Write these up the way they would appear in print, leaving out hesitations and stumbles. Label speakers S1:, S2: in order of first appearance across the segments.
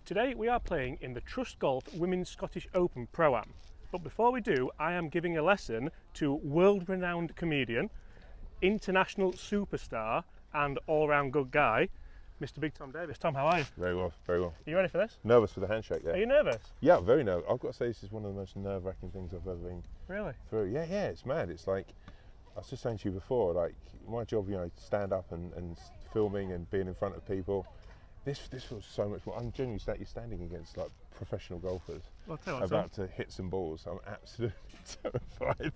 S1: Today we are playing in the Trust Golf Women's Scottish Open Pro-Am. But before we do, I am giving a lesson to world-renowned comedian, international superstar and all-round good guy, Mr. Big Tom Davies. Tom, how are you?
S2: Very well, very well.
S1: Are you ready for this?
S2: Nervous for the handshake there.
S1: Are you nervous?
S2: Yeah, very nervous. I've got to say this is one of the most nerve-wracking things I've ever been
S1: Really?
S2: through. Yeah, it's mad. It's like, I was just saying to you before, like my job, you know, stand up and filming and being in front of people. This feels so much more. I'm genuinely you're standing against like professional golfers
S1: Well, tell you what,
S2: about to hit some balls. I'm absolutely terrified.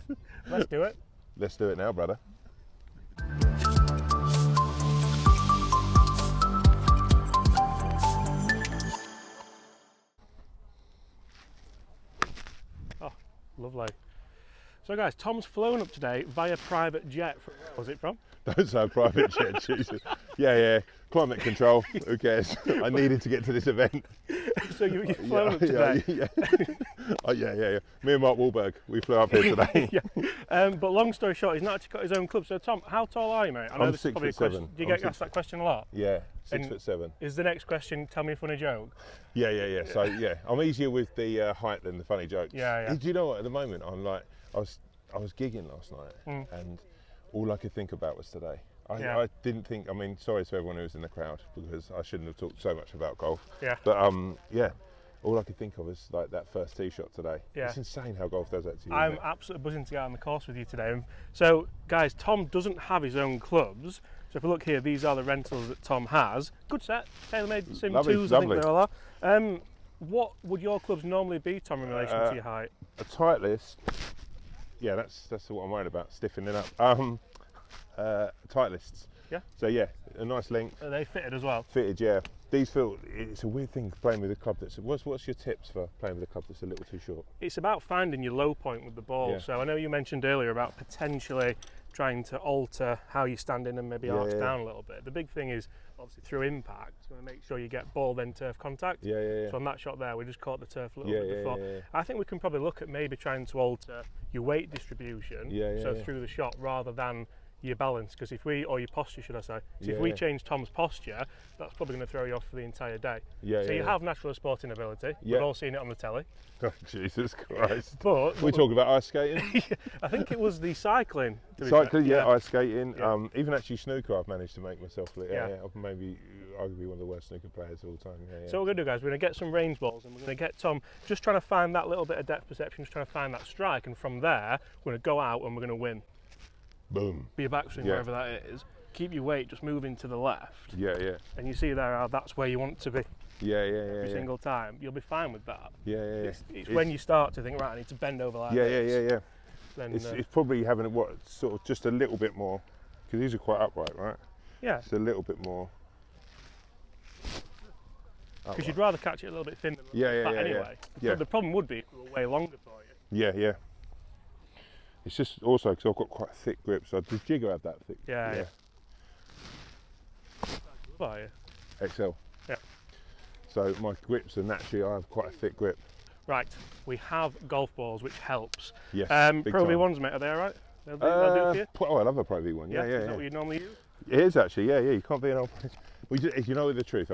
S1: Let's do it.
S2: Let's do it now, brother.
S1: Oh, lovely. So guys, Tom's flown up today via private jet. Where was it from?
S2: Don't say private jet, Jesus. Yeah. Climate control, who cares? I needed to get to this event.
S1: So you've flown up today?
S2: Yeah. Me and Mark Wahlberg, we flew up here today.
S1: But long story short, he's not actually got his own club. So Tom, how tall are you, mate? I know
S2: I'm
S1: this is probably a question.
S2: 6'7".
S1: Do you get asked that question a lot?
S2: Yeah,
S1: And
S2: 6'7".
S1: Is the next question, tell me a funny joke?
S2: Yeah. So yeah, I'm easier with the height than the funny jokes.
S1: Yeah.
S2: Do you know what? At the moment, I'm like, I was gigging last night, and all I could think about was today. I didn't think. I mean, sorry to everyone who was in the crowd because I shouldn't have talked so much about golf.
S1: Yeah.
S2: But all I could think of is like that first tee shot today.
S1: Yeah.
S2: It's insane how golf does that to you.
S1: I'm absolutely buzzing to get on the course with you today. So, guys, Tom doesn't have his own clubs. So if we look here, these are the rentals that Tom has. Good set, tailor-made Sim 2s, I think they all are. What would your clubs normally be, Tom, in relation to your height?
S2: A tight list. Yeah, that's what I'm worried about, stiffening up. Tight lists.
S1: Yeah.
S2: So yeah, a nice length.
S1: Are they fitted as well?
S2: Fitted, yeah. These feel. It's a weird thing playing with a club that's. What's your tips for playing with a club that's a little too short?
S1: It's about finding your low point with the ball.
S2: Yeah.
S1: So I know you mentioned earlier about potentially trying to alter how you're standing and maybe arch down a little bit. The big thing is obviously through impact, you want to make sure you get ball then turf contact.
S2: Yeah.
S1: So on that shot there, we just caught the turf a little bit before.
S2: Yeah.
S1: I think we can probably look at maybe trying to alter your weight distribution. So through the shot rather than your balance, because or your posture, should I say? So if we change Tom's posture, that's probably going to throw you off for the entire day. So you have natural sporting ability. We've all seen it on the telly.
S2: Oh, Jesus Christ!
S1: But
S2: we talk about ice skating.
S1: I think it was the cycling.
S2: Cycling, ice skating. Yeah. Even actually snooker, I've managed to make myself. I've maybe arguably one of the worst snooker players of all time.
S1: So what we're going to do, guys, we're going to get some range balls and we're going to get Tom just trying to find that little bit of depth perception, just trying to find that strike, and from there we're going to go out and we're going to win.
S2: Boom.
S1: Be your backswing wherever that is. Keep your weight just moving to the left.
S2: Yeah.
S1: And you see there how that's where you want to be.
S2: Every
S1: single time. You'll be fine with that.
S2: Yeah.
S1: It's when you start to think, right, I need to bend over like this.
S2: Yeah.
S1: Then,
S2: it's probably having sort of just a little bit more, because these are quite upright, right?
S1: Yeah.
S2: It's a little bit more.
S1: Because you'd rather catch it a little bit thin than fat anyway.
S2: Yeah.
S1: The problem would be it were way longer for you.
S2: Yeah. It's just also because I've got quite a thick grip, so does Jigger have that thick?
S1: Yeah. What are you?
S2: XL.
S1: Yeah.
S2: So my grips are naturally, I have quite a thick grip.
S1: Right, we have golf balls, which helps.
S2: Yes.
S1: Pro V1s, mate, are they all right? They'll do it for you?
S2: I love a Pro V1. Yeah.
S1: Is that what you normally use?
S2: It is actually. Yeah. You can't be an old. You know the truth.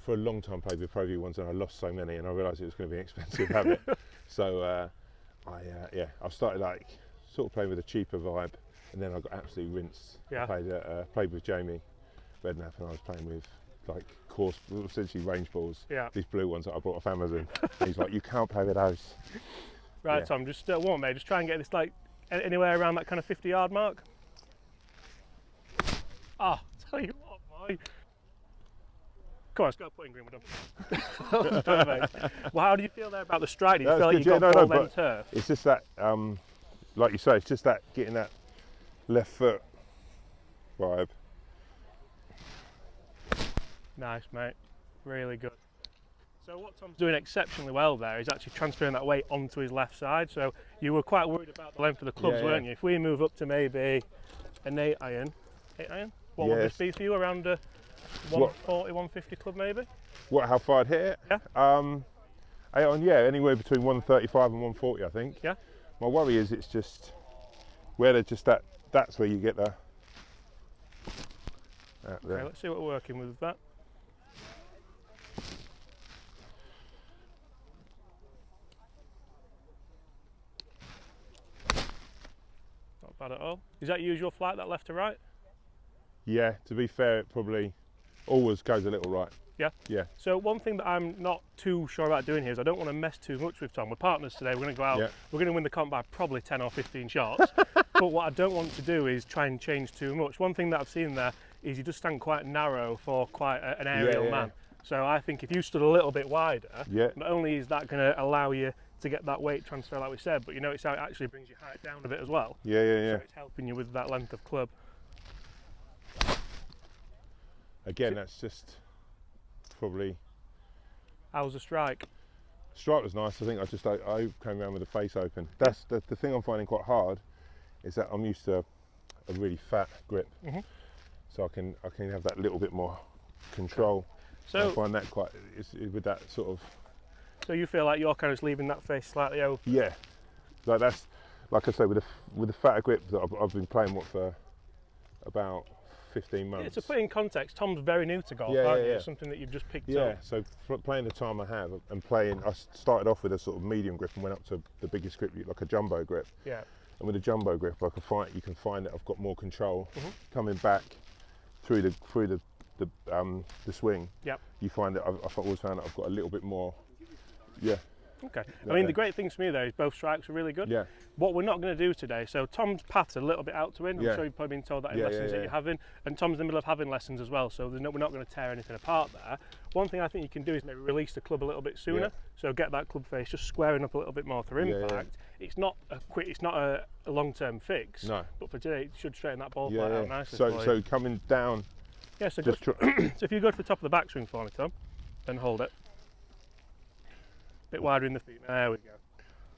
S2: For a long time played with Pro V1s and I lost so many, and I realised it was going to be an expensive habit. So I started like sort of playing with a cheaper vibe, and then I got absolutely rinsed.
S1: Yeah.
S2: I played with Jamie Redknapp, and I was playing with like course, essentially range balls.
S1: Yeah.
S2: These blue ones that I bought off Amazon. And he's like, you can't play with those.
S1: Right, Tom, just mate, just try and get this like anywhere around that kind of 50-yard mark. Tell you what, boy. Come on, let's go putting green, we're done. Well, how do you feel there about the stride? Do you feel like you got ball then turf?
S2: It's just that, like you say, it's just that getting that left foot vibe.
S1: Nice, mate. Really good. So what Tom's doing exceptionally well there is actually transferring that weight onto his left side. So you were quite worried about the length of the clubs, weren't you? If we move up to maybe an 8 iron, what would this be for you? Around a 140, 150 club maybe?
S2: What, how far I'd hit it?
S1: Yeah.
S2: 8 on, anywhere between 135 and 140, I think.
S1: Yeah.
S2: My worry is it's just where they're just that's where you get the.
S1: Okay, let's see what we're working with that. bad at all. Is that usual flight, that left to right?
S2: Yeah, to be fair, it probably always goes a little right.
S1: Yeah?
S2: Yeah.
S1: So one thing that I'm not too sure about doing here is I don't want to mess too much with Tom. We're partners today, we're going to go out, we're going to win the comp by probably 10 or 15 shots. But what I don't want to do is try and change too much. One thing that I've seen there is you just stand quite narrow for quite an aerial man. So I think if you stood a little bit wider, not only is that going to allow you to get that weight transfer like we said, but you notice how it actually brings your height down a bit as well.
S2: So
S1: it's helping you with that length of club.
S2: Again, that's just probably...
S1: How was the strike?
S2: Strike was nice. I think I came around with the face open. That's the thing I'm finding quite hard, is that I'm used to a really fat grip, so I can have that little bit more control. So I find that quite with that sort of.
S1: So you feel like you're kind of leaving that face slightly open?
S2: Yeah, like that's, like I say, with the fatter grip that I've been playing for about 15 months.
S1: Yeah, to put in context, Tom's very new to golf, aren't you? It's something that you've just picked up.
S2: Yeah, so playing the time I have and playing, I started off with a sort of medium grip and went up to the biggest grip, like a jumbo grip.
S1: Yeah.
S2: And with a jumbo grip, you can find that I've got more control coming back through the swing.
S1: Yep.
S2: You find that I've always found that I've got a little bit more. Yeah.
S1: Okay. I mean, the great things for me there is both strikes are really good.
S2: Yeah.
S1: What we're not going to do today, so Tom's path's a little bit out to win. I'm sure you've probably been told that in lessons that you're having, and Tom's in the middle of having lessons as well, so we're not going to tear anything apart there. One thing I think you can do is maybe release the club a little bit sooner, so get that club face just squaring up a little bit more through impact. It's not a long-term fix, but for today it should straighten that ball flight out nicely.
S2: So coming down.
S1: Yeah, so so if you go to the top of the backswing for me, Tom, then hold it. Bit wider in the feet. There we go.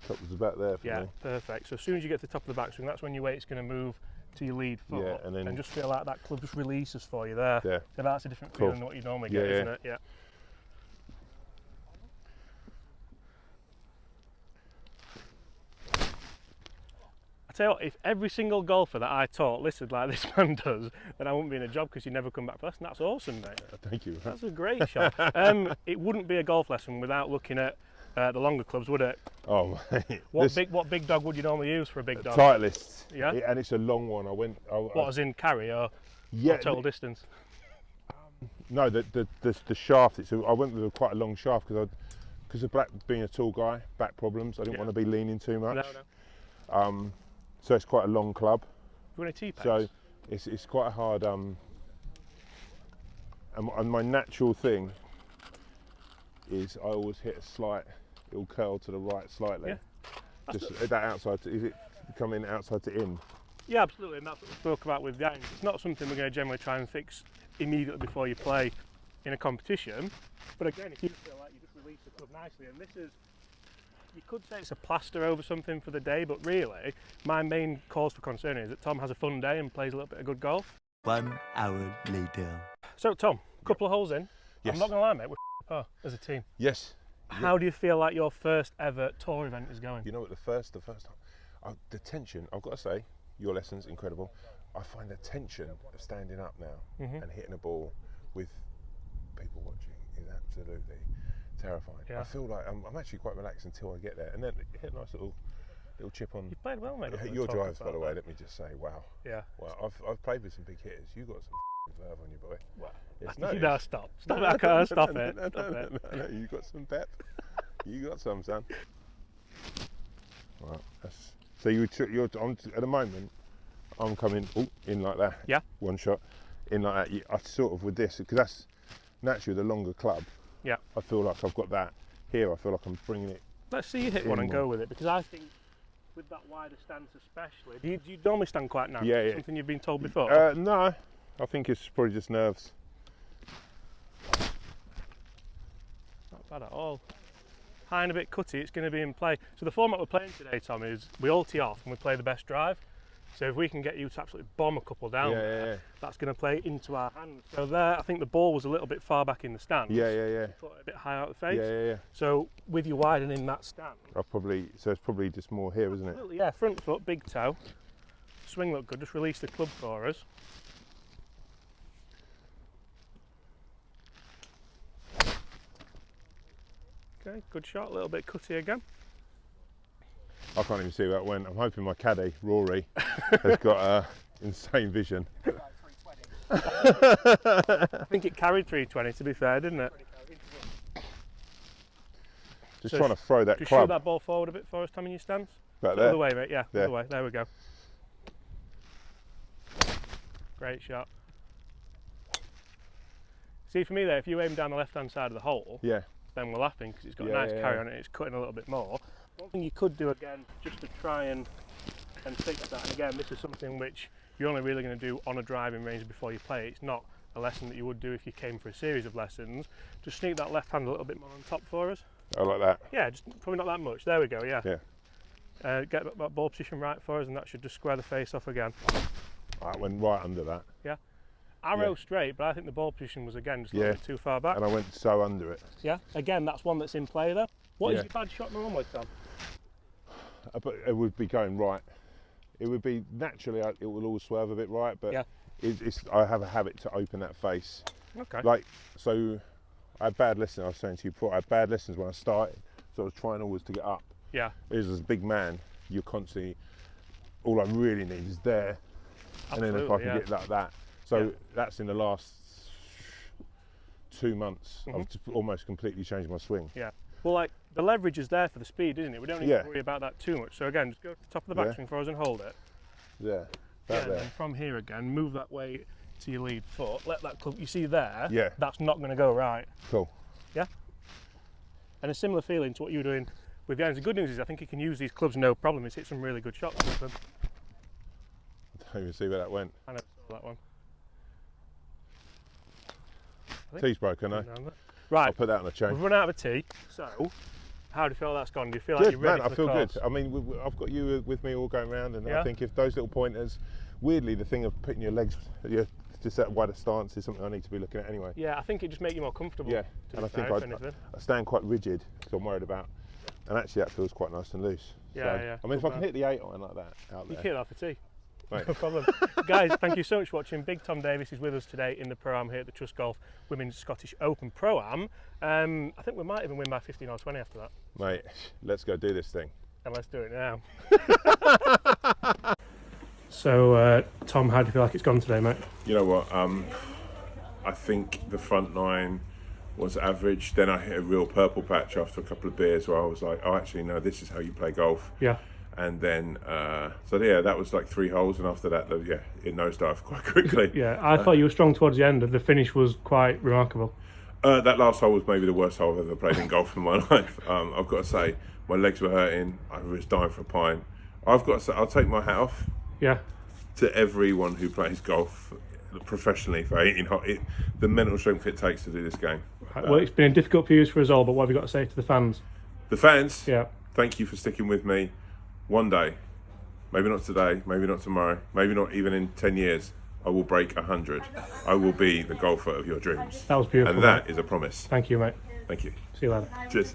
S2: Top was about there for me.
S1: Yeah, perfect. So as soon as you get to the top of the backswing, that's when your weight's going to move to your lead foot.
S2: Yeah, and then
S1: just feel like that club just releases for you there.
S2: Yeah.
S1: So that's a different feeling than what you normally get, isn't it? Yeah. I tell you what, if every single golfer that I taught listened like this man does, then I wouldn't be in a job because you never come back for lesson. That's awesome, mate.
S2: Thank you.
S1: That's a great shot. It wouldn't be a golf lesson without looking at the longer clubs, would it?
S2: Oh, mate.
S1: What big dog would you normally use for a big dog?
S2: Titleist.
S1: Yeah.
S2: And it's a long one.
S1: What, as in carry or total distance?
S2: No, the shaft. I went with quite a long shaft because of being a tall guy, back problems. I didn't want to be leaning too much. No. So it's quite a long club.
S1: You want a T-pegs?
S2: So it's quite a hard. And my natural thing is I always hit a slight. It'll curl to the right slightly. Yeah. Just that outside. Is it coming outside to in?
S1: Yeah, absolutely. And that's what we spoke about with the irons. It's not something we're going to generally try and fix immediately before you play in a competition. But again, if you feel like you just release the club nicely, and this is. You could say it's a plaster over something for the day, but really, my main cause for concern is that Tom has a fun day and plays a little bit of good golf.
S3: 1 hour later.
S1: So, Tom, a couple of holes in.
S2: Yes.
S1: I'm not going to lie, mate, we're par as a team.
S2: Yes.
S1: How do you feel like your first ever tour event is going?
S2: You know what, the first time, the tension, I've got to say, your lesson's incredible. I find the tension of standing up now and hitting a ball with people watching is absolutely terrifying. Yeah. I feel like I'm actually quite relaxed until I get there, and then hit a nice little chip on.
S1: You played well, mate.
S2: Your drives, by the way. Let me just say, wow.
S1: Yeah.
S2: Wow. I've played with some big hitters. You got some verve on you, boy.
S1: Well, no, stop it. I can't stop it.
S2: No, you got some pep. You got some, son. Right. So you're on at the moment. I'm coming in like that.
S1: Yeah.
S2: One shot in like that. I sort of with this because that's naturally the longer club.
S1: Yeah.
S2: I feel like I've got that here. I feel like I'm bringing it.
S1: Let's see you hit one and go with it, because I think with that wider stance especially, do you normally stand quite narrow?
S2: Yeah.
S1: Something you've been told before?
S2: No, I think it's probably just nerves.
S1: Not bad at all. High and a bit cutty, it's going to be in play. So the format we're playing today, Tom, is we all tee off and we play the best drive. So if we can get you to absolutely bomb a couple down there, that's going to play into our hands. So there, I think the ball was a little bit far back in the stance.
S2: Yeah.
S1: Put it a bit high out the face.
S2: Yeah.
S1: So with you widening that stance.
S2: So it's probably just more here, isn't it?
S1: Absolutely, yeah. Front foot, big toe. Swing look good, just release the club for us. Okay, good shot, a little bit cutty again.
S2: I can't even see where that went. I'm hoping my caddy, Rory, has got insane vision.
S1: I think it carried 320, to be fair, didn't it?
S2: Just trying to throw that
S1: just
S2: club.
S1: Shoot that ball forward a bit for us, Tom, in your stance.
S2: Back
S1: The
S2: there.
S1: other way, mate, yeah,
S2: Yeah.
S1: other way. There we go. Great shot. See, for me there, if you aim down the left-hand side of the hole,
S2: Yeah.
S1: then we're laughing because it's got
S2: Yeah,
S1: a nice
S2: yeah,
S1: carry
S2: yeah.
S1: on it. It's cutting a little bit more. One thing you could do again, just to try and fix that. And again, this is something which you're only really going to do on a driving range before you play. It's not a lesson that you would do if you came for a series of lessons. Just sneak that left hand a little bit more on top for us.
S2: I like that.
S1: Yeah, just probably not that much. There we go. Yeah.
S2: Yeah.
S1: Get that ball position right for us, and that should just square the face off again.
S2: I went right under that.
S1: Yeah. Arrow
S2: Yeah.
S1: straight, but I think the ball position was again just a
S2: Yeah.
S1: little bit too far back.
S2: And I went so under it.
S1: Yeah. Again, that's one that's in play there. What is
S2: Yeah.
S1: your bad shot normally, Tom?
S2: But it would be going right. It would be naturally. It will always swerve a bit right, but
S1: Yeah.
S2: I have a habit to open that face.
S1: Okay.
S2: Like, so I had bad lessons. I was saying to you before, I had bad lessons when I started, so I was trying always to get up.
S1: Yeah.
S2: As a big man, you're constantly, all I really need is there, and then if I
S1: Absolutely,
S2: can
S1: yeah.
S2: get like that. So
S1: Yeah.
S2: that's in the last 2 months. I've just almost completely changed my swing.
S1: Yeah. Well, like the leverage is there for the speed, isn't it? We don't need
S2: Yeah.
S1: to worry about that too much. So again, just go to the top of the
S2: Yeah.
S1: backswing for us and hold it.
S2: Yeah,
S1: Yeah.
S2: that
S1: And
S2: there.
S1: then from here again, move that way to your lead foot. Let that club. You see there?
S2: Yeah.
S1: That's not going to go right.
S2: Cool.
S1: Yeah. And a similar feeling to what you were doing with the irons. The good news is I think you can use these clubs no problem. He's hit some really good shots with them.
S2: I don't even see where that went.
S1: I never saw that one.
S2: Tee's broken, no?
S1: Right.
S2: I'll put that on a chain.
S1: We've run out of a tee. So, how do you feel that's gone? Do you feel like
S2: Good,
S1: you're ready
S2: man,
S1: for
S2: I feel
S1: the course?
S2: good. I mean, I've got you with me all going round, and
S1: Yeah.
S2: I think if those little pointers, weirdly, the thing of putting your legs, just that wider stance is something I need to be looking at anyway.
S1: Yeah, I think it just makes you more comfortable.
S2: Yeah,
S1: to
S2: and
S1: be
S2: I think
S1: fair, if anything.
S2: I stand quite rigid because I'm worried about, and actually that feels quite nice and loose.
S1: Yeah,
S2: so,
S1: yeah,
S2: I mean, if
S1: good
S2: I can
S1: man.
S2: hit the 8 iron like that out
S1: You
S2: there,
S1: can hit that for tea.
S2: mate.
S1: No problem. Guys, thank you so much for watching. Big Tom Davies is with us today in the Pro-Am here at the Trust Golf Women's Scottish Open Pro-Am. I think we might even win by 15 or 20 after that.
S2: Mate, let's go do this thing.
S1: And let's do it now. So, Tom, how do you feel like it's gone today, mate?
S2: You know what? I think the front 9 was average. Then I hit a real purple patch after a couple of beers where I was like, oh, actually, no, this is how you play golf.
S1: Yeah.
S2: And then, so yeah, that was like 3 holes, and after that, it nosedived quite quickly.
S1: Yeah, I thought you were strong towards the end. The finish was quite remarkable.
S2: That last hole was maybe the worst hole I've ever played in golf in my life. I've got to say, my legs were hurting. I was dying for a pint. I've got to say, I'll take my hat off
S1: Yeah.
S2: to everyone who plays golf professionally for 18 holes. The mental strength it takes to do this game.
S1: Well, it's been a difficult few years for us all, but what have you got to say to the fans?
S2: The fans,
S1: Yeah.
S2: thank you for sticking with me. One day, maybe not today, maybe not tomorrow, maybe not even in 10 years, I will break 100. I will be the golfer of your dreams.
S1: That was beautiful.
S2: And that
S1: mate.
S2: is a promise.
S1: Thank you, mate.
S2: Thank you.
S1: See you later.
S2: Cheers.